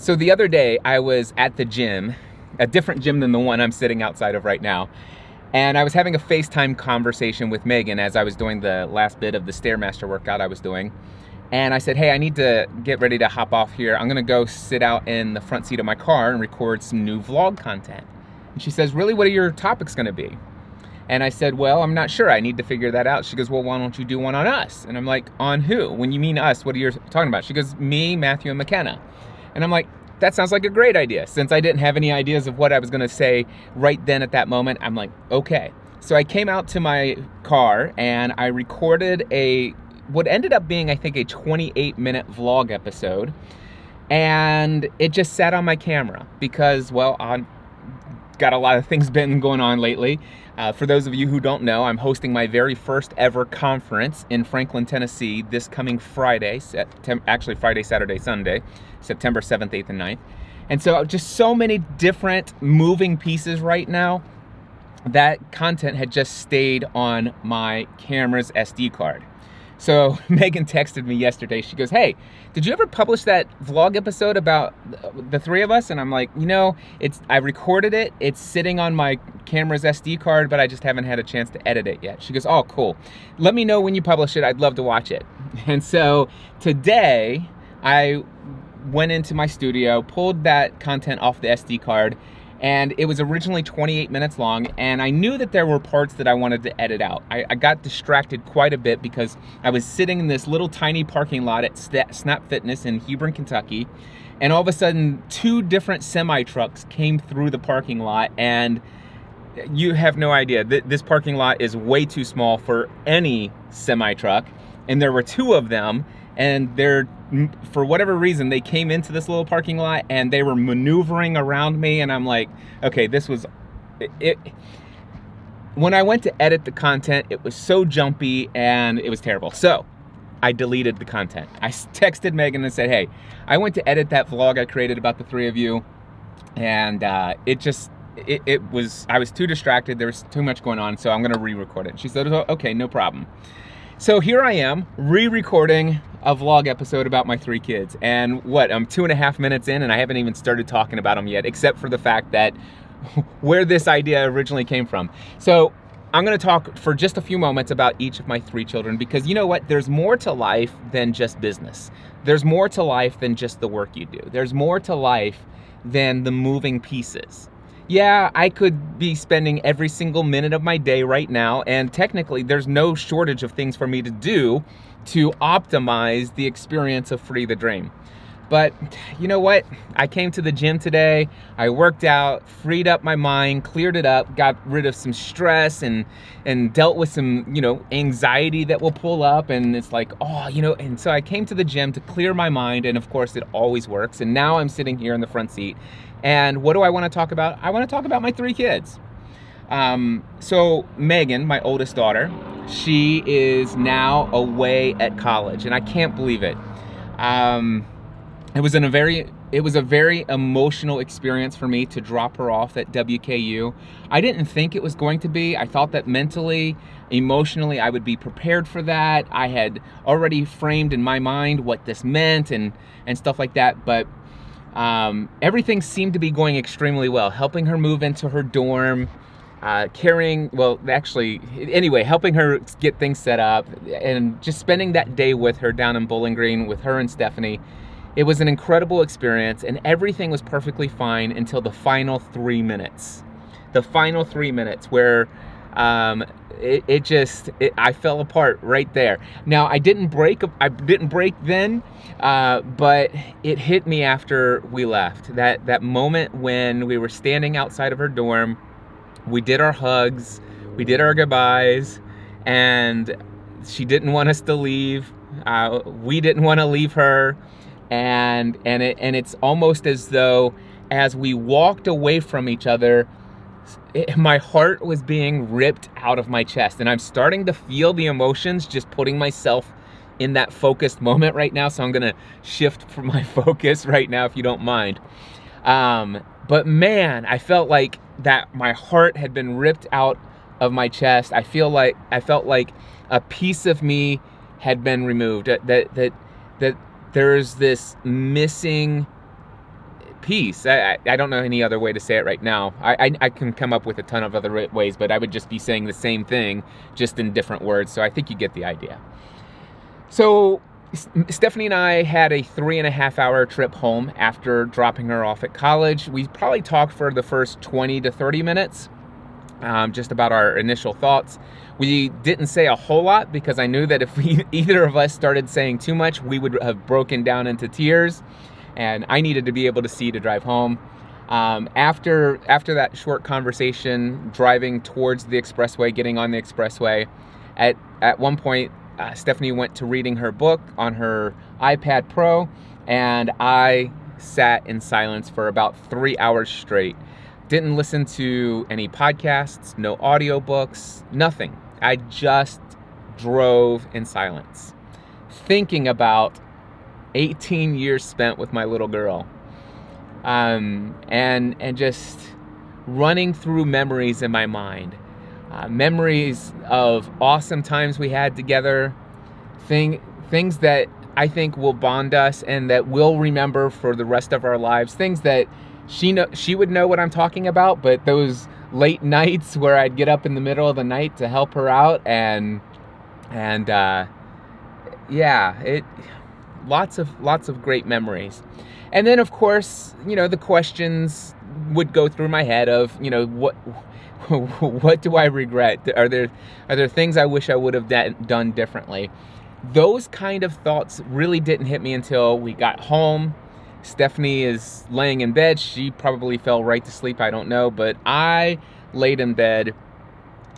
So the other day I was at the gym, a different gym than the one I'm sitting outside of right now. And I was having a FaceTime conversation with Meagan as I was doing the last bit of the Stairmaster workout I was doing. And I said, hey, I need to get ready to hop off here. I'm gonna go sit out in the front seat of my car and record some new vlog content. And she says, really, what are your topics gonna be? And I said, well, I'm not sure. I need to figure that out. She goes, well, why don't you do one on us? And I'm like, on who? When you mean us, what are you talking about? She goes, me, Matthew, and McKenna. And I'm like, that sounds like a great idea. Since I didn't have any ideas of what I was gonna say right then at that moment, I'm like, okay. So I came out to my car and I recorded what ended up being, I think, a 28-minute vlog episode. And it just sat on my camera because, well, I've got a lot of things been going on lately. For those of you who don't know, I'm hosting my very first ever conference in Franklin, Tennessee this coming Friday, actually Friday, Saturday, Sunday, September 7th, 8th, and 9th. And so just so many different moving pieces right now. That content had just stayed on my camera's SD card. So Meagan texted me yesterday. She goes, hey, did you ever publish that vlog episode about the three of us? And I'm like, you know, I recorded it. It's sitting on my camera's SD card, but I just haven't had a chance to edit it yet. She goes, oh, cool. Let me know when you publish it. I'd love to watch it. And so today I went into my studio, pulled that content off the SD card, and it was originally 28 minutes long, and I knew that there were parts that I wanted to edit out. I got distracted quite a bit because I was sitting in this little tiny parking lot at Snap Fitness in Hebron, Kentucky, and all of a sudden, two different semi-trucks came through the parking lot, and you have no idea. This parking lot is way too small for any semi-truck, and there were two of them, and for whatever reason, they came into this little parking lot and they were maneuvering around me, and I'm like, okay, this was it. When I went to edit the content, it was so jumpy and it was terrible. So I deleted the content. I texted Meagan and said, hey, I went to edit that vlog I created about the three of you, and I was too distracted. There was too much going on, so I'm gonna re-record it. She said, okay, no problem. So here I am, re-recording a vlog episode about my three kids. And I'm 2.5 minutes in and I haven't even started talking about them yet, except for the fact that where this idea originally came from. So I'm gonna talk for just a few moments about each of my three children, because you know what? There's more to life than just business. There's more to life than just the work you do. There's more to life than the moving pieces. Yeah, I could be spending every single minute of my day right now, and technically there's no shortage of things for me to do to optimize the experience of Free the Dream. But you know what? I came to the gym today, I worked out, freed up my mind, cleared it up, got rid of some stress and dealt with some, anxiety that will pull up, and it's like, and so I came to the gym to clear my mind, and of course it always works. And now I'm sitting here in the front seat. And what do I want to talk about? I want to talk about my three kids. So Meagan, my oldest daughter, she is now away at college, and I can't believe it. It was a very emotional experience for me to drop her off at WKU. I didn't think it was going to be. I thought that mentally, emotionally, I would be prepared for that. I had already framed in my mind what this meant and stuff like that, but everything seemed to be going extremely well. Helping her move into her dorm, helping her get things set up, and just spending that day with her down in Bowling Green with her and Stephanie. It was an incredible experience, and everything was perfectly fine until the final 3 minutes. The final 3 minutes where I fell apart right there. Now I didn't break then, but it hit me after we left. That moment when we were standing outside of her dorm, we did our hugs, we did our goodbyes, and she didn't want us to leave. We didn't want to leave her, and it's almost as though as we walked away from each other, my heart was being ripped out of my chest, and I'm starting to feel the emotions just putting myself in that focused moment right now. So I'm gonna shift from my focus right now, if you don't mind. But man, I felt like that my heart had been ripped out of my chest. I felt like a piece of me had been removed. That there's this missing peace. I don't know any other way to say it right now. I can come up with a ton of other ways, but I would just be saying the same thing, just in different words. So I think you get the idea. So Stephanie and I had a 3.5-hour trip home after dropping her off at college. We probably talked for the first 20 to 30 minutes, just about our initial thoughts. We didn't say a whole lot because I knew that if either of us started saying too much, we would have broken down into tears, and I needed to be able to see to drive home. After that short conversation, driving towards the expressway, getting on the expressway, at one point, Stephanie went to reading her book on her iPad Pro, and I sat in silence for about 3 hours straight. Didn't listen to any podcasts, no audiobooks, nothing. I just drove in silence, thinking about 18 years spent with my little girl, and just running through memories in my mind. Memories of awesome times we had together, things that I think will bond us and that we'll remember for the rest of our lives. Things that she would know what I'm talking about, but those late nights where I'd get up in the middle of the night to help her out, lots of great memories. And then, of course, the questions would go through my head of, what do I regret? Are there things I wish I would have done differently? Those kind of thoughts really didn't hit me until we got home. Stephanie is laying in bed. She probably fell right to sleep. I don't know, but I laid in bed,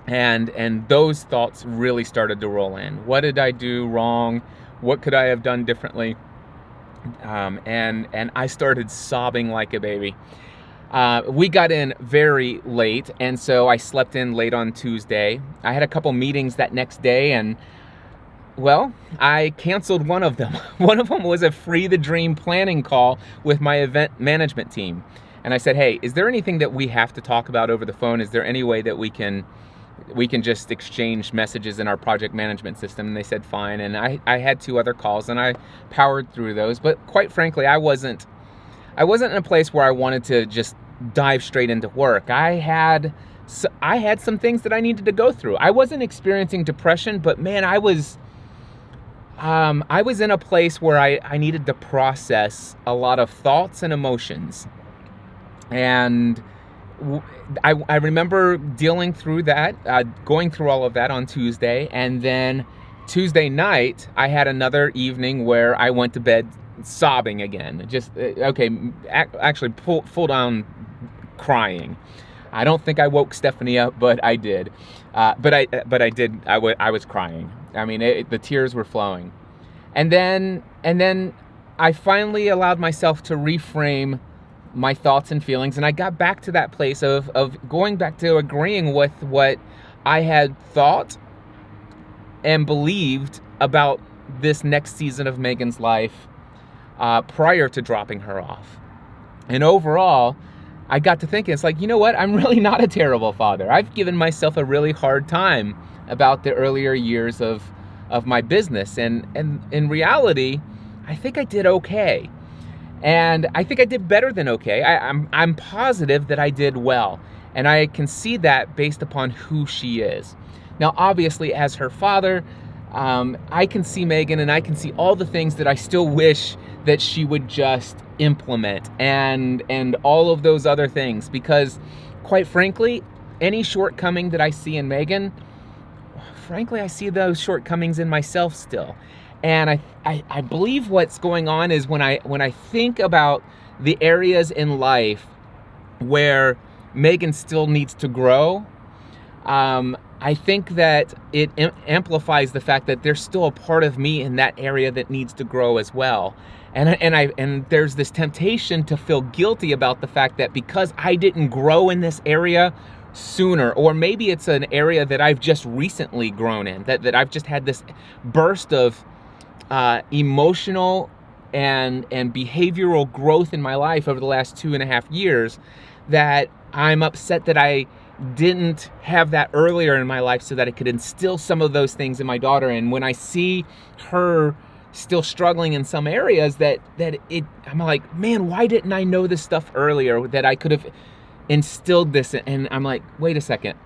and those thoughts really started to roll in. What did I do wrong? What could I have done differently? And I started sobbing like a baby. We got in very late, and so I slept in late on Tuesday. I had a couple meetings that next day, and well, I canceled one of them. One of them was a Free the Dream planning call with my event management team. And I said, hey, is there anything that we have to talk about over the phone? Is there any way that we can just exchange messages in our project management system? And they said, fine. And I had 2 other calls, and I powered through those. But quite frankly, I wasn't in a place where I wanted to just dive straight into work. I had some things that I needed to go through. I wasn't experiencing depression, but man, I was in a place where I needed to process a lot of thoughts and emotions. And I remember dealing through that, going through all of that on Tuesday. And then Tuesday night, I had another evening where I went to bed sobbing again. Actually full down crying. I don't think I woke Stephanie up, but I did. But I did. I was crying. I mean, the tears were flowing. And then I finally allowed myself to reframe my thoughts and feelings, and I got back to that place of going back to agreeing with what I had thought and believed about this next season of Meagan's life prior to dropping her off. And overall, I got to thinking, it's like, you know what? I'm really not a terrible father. I've given myself a really hard time about the earlier years of my business. And in reality, I think I did okay. And I think I did better than okay. I'm positive that I did well. And I can see that based upon who she is. Now, obviously, as her father, I can see Meagan, and I can see all the things that I still wish that she would just implement, and all of those other things. Because, quite frankly, any shortcoming that I see in Meagan, frankly, I see those shortcomings in myself still. And I believe what's going on is when I think about the areas in life where Meagan still needs to grow, I think that it amplifies the fact that there's still a part of me in that area that needs to grow as well. And there's this temptation to feel guilty about the fact that because I didn't grow in this area sooner, or maybe it's an area that I've just recently grown in, that I've just had this burst of emotional and behavioral growth in my life over the last 2.5 years, that I'm upset that I didn't have that earlier in my life so that I could instill some of those things in my daughter. And when I see her still struggling in some areas I'm like, man, why didn't I know this stuff earlier, that I could have instilled this in? And I'm like, wait a second,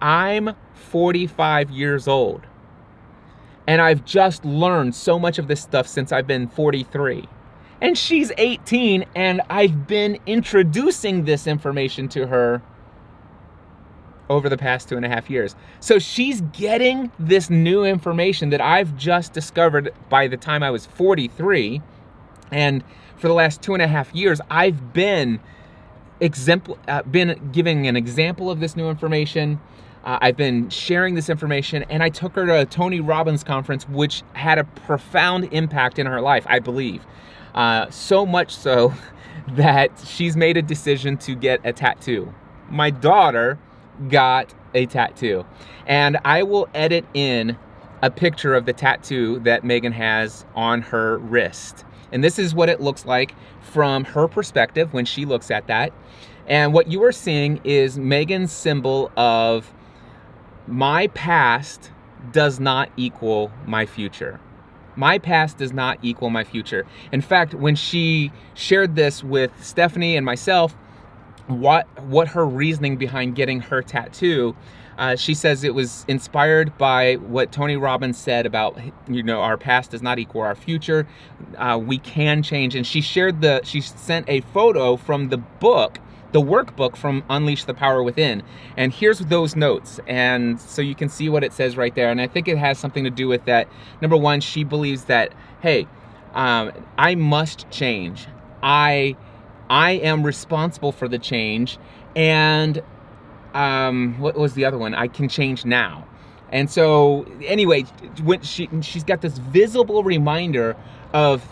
I'm 45 years old and I've just learned so much of this stuff since I've been 43. And she's 18 and I've been introducing this information to her over the past 2.5 years. So she's getting this new information that I've just discovered by the time I was 43. And for the last 2.5 years, I've been giving an example of this new information. I've been sharing this information, and I took her to a Tony Robbins conference, which had a profound impact in her life, I believe. So much so that she's made a decision to get a tattoo. My daughter got a tattoo, and I will edit in a picture of the tattoo that Meagan has on her wrist. And this is what it looks like from her perspective when she looks at that. And what you are seeing is Meagan's symbol of my past does not equal my future. My past does not equal my future. In fact, when she shared this with Stephanie and myself, what her reasoning behind getting her tattoo, she says it was inspired by what Tony Robbins said about, our past does not equal our future. We can change. And she sent a photo from the workbook from Unleash the Power Within. And here's those notes. And so you can see what it says right there. And I think it has something to do with that. Number one, she believes that, hey, I must change. I am responsible for the change. And what was the other one? I can change now. And so anyway, when she's got this visible reminder of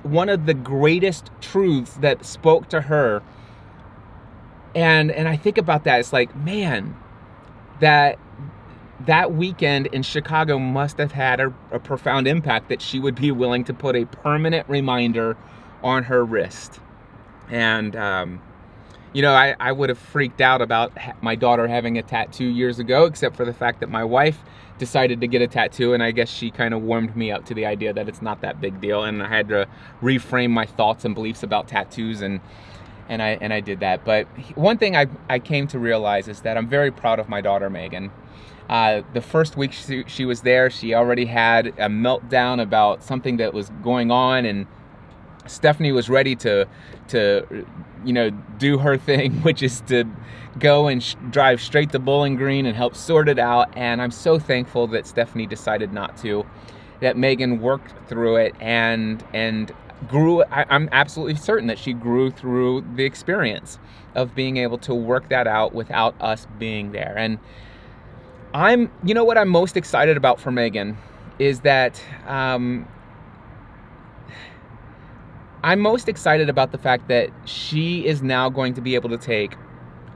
one of the greatest truths that spoke to her. And I think about that. It's like, man, that weekend in Chicago must have had a profound impact, that she would be willing to put a permanent reminder on her wrist. And, I would have freaked out about my daughter having a tattoo years ago, except for the fact that my wife decided to get a tattoo, and I guess she kind of warmed me up to the idea that it's not that big deal, and I had to reframe my thoughts and beliefs about tattoos, and I did that. But one thing I came to realize is that I'm very proud of my daughter, Meagan. The first week she was there, she already had a meltdown about something that was going on, and Stephanie was ready to do her thing, which is to go and drive straight to Bowling Green and help sort it out. And I'm so thankful that Stephanie decided not to, that Meagan worked through it and grew. I'm absolutely certain that she grew through the experience of being able to work that out without us being there. And what I'm most excited about for Meagan is that I'm most excited about the fact that she is now going to be able to take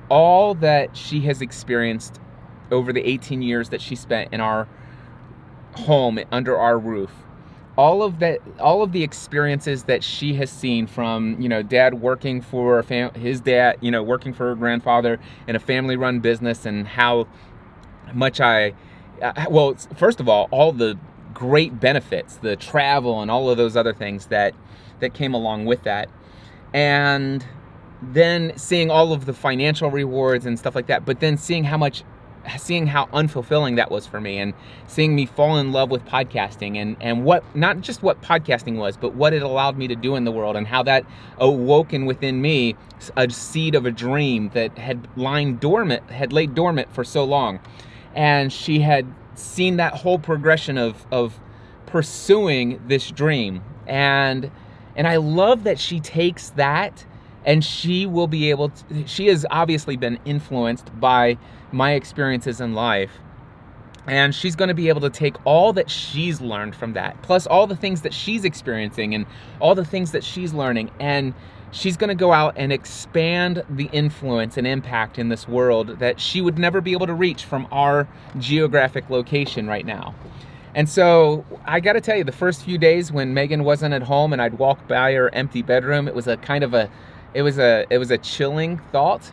all that she has experienced over the 18 years that she spent in our home under our roof. All of the experiences that she has seen from, dad working for his dad, working for her grandfather in a family-run business, and how much first of all the great benefits, the travel and all of those other things that came along with that. And then seeing all of the financial rewards and stuff like that, but then seeing how unfulfilling that was for me, and seeing me fall in love with podcasting and what, not just what podcasting was, but what it allowed me to do in the world, and how that awoken within me a seed of a dream that had laid dormant for so long. And she had seen that whole progression of pursuing this dream. And I love that she takes that, and she has obviously been influenced by my experiences in life. And she's going to be able to take all that she's learned from that, plus all the things that she's experiencing and all the things that she's learning. And she's going to go out and expand the influence and impact in this world that she would never be able to reach from our geographic location right now. And so I got to tell you, the first few days when Meagan wasn't at home and I'd walk by her empty bedroom, it was a chilling thought.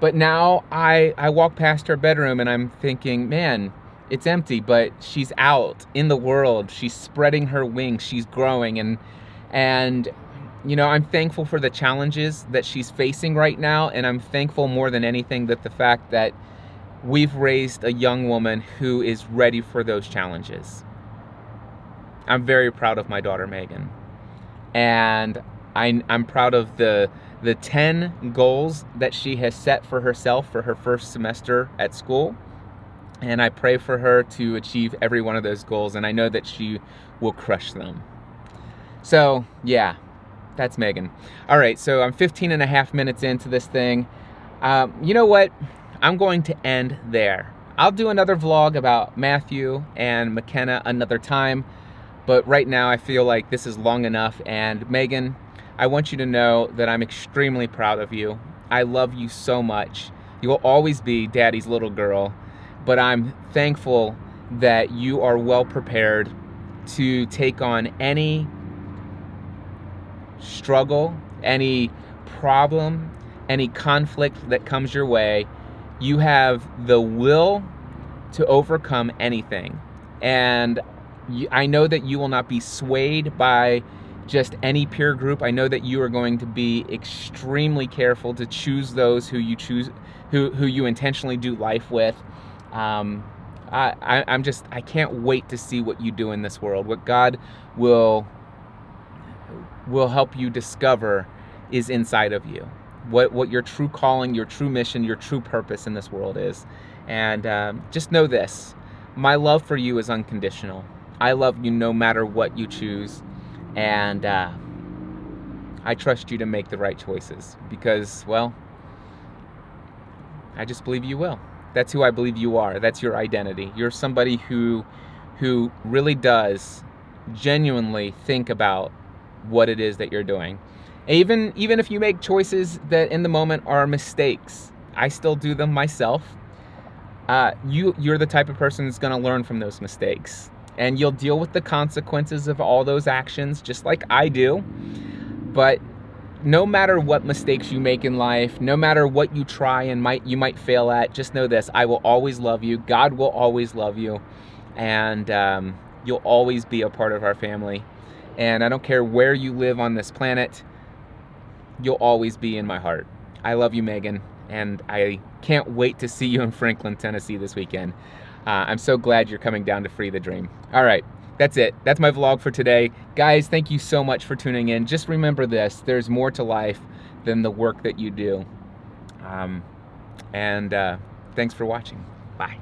But now I walk past her bedroom and I'm thinking, man, It's empty, but she's out in the world. She's spreading her wings. She's growing. And you know, I'm thankful for the challenges that she's facing right now. And I'm thankful more than anything that the fact that we've raised a young woman who is ready for those challenges. I'm very proud of my daughter, Meagan. And I'm proud of the 10 goals that she has set for herself for her first semester at school. And I pray for her to achieve every one of those goals, and I know that she will crush them. So, yeah, that's Meagan. All right, so I'm 15 and a half minutes into this thing. You know what? I'm going to end there. I'll do another vlog about Matthew and McKenna another time, but right now I feel like this is long enough. And Meagan, I want you to know that I'm extremely proud of you. I love you so much. You will always be Daddy's little girl. But I'm thankful that you are well prepared to take on any struggle, any problem, any conflict that comes your way. You have the will to overcome anything. And I know that you will not be swayed by just any peer group. I know that you are going to be extremely careful to choose those who you intentionally do life with. I can't wait to see what you do in this world. What God will help you discover is inside of you. What your true calling, your true mission, your true purpose in this world is. And just know this, my love for you is unconditional. I love you no matter what you choose. And I trust you to make the right choices because, well, I just believe you will. That's who I believe you are. That's your identity. You're somebody who really does genuinely think about what it is that you're doing. Even if you make choices that in the moment are mistakes, I still do them myself. You're the type of person that's going to learn from those mistakes. And you'll deal with the consequences of all those actions just like I do. But no matter what mistakes you make in life, no matter what you try and you might fail at, just know this, I will always love you. God will always love you. And you'll always be a part of our family. And I don't care where you live on this planet, you'll always be in my heart. I love you, Meagan. And I can't wait to see you in Franklin, Tennessee this weekend. I'm so glad you're coming down to Free the Dream. All right. That's it. That's my vlog for today. Guys, thank you so much for tuning in. Just remember this, there's more to life than the work that you do. Thanks for watching. Bye.